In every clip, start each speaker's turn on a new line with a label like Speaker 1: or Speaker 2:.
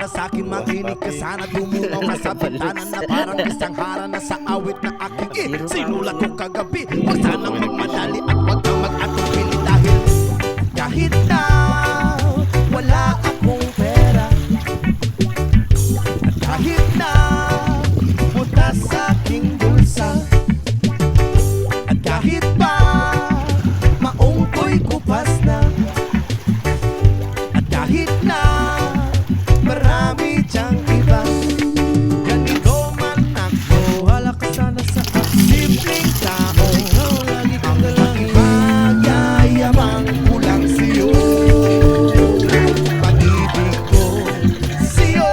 Speaker 1: para sa'kin makinig ka sana. Dumunaw ka sa bintana na parang isang hara na sa awit na aking sinulat ko kagabi. Huwag sanang magmadali at huwag kang mag-atupili dahil kahit na wala akong pera, at kahit na butas sa aking bulsa, at kahit pa maong ko'y kupas na, at kahit na marami diyang iba, ganito man ako, wala ka sana sa akin. Simpleng tao, ikaw lagi kang dalangin. Magyayabang ko lang sa'yo, pag-ibig ko sa'yo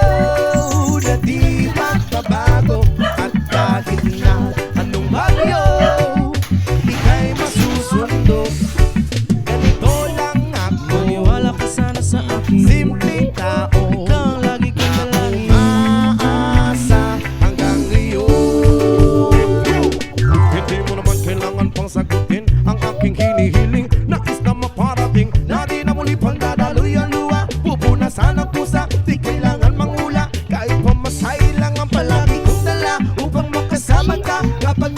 Speaker 1: na di magbabago. At kahit na anong bagyo ika'y masusundo, ganito lang ako, wala ka sana sa akin. Simpleng tao, ikaw lagi kang dalangin. Maasa hanggang ngayon. Hindi mo naman kailangan pang sagutin ang aking hinihiling. Nais na maparating na di na muli pang dadaloy ang luha. Pupunasan ang pusa, di kailangan mangula. Kahit pamasahe lang ang palagi kong dala upang makasama ka kapag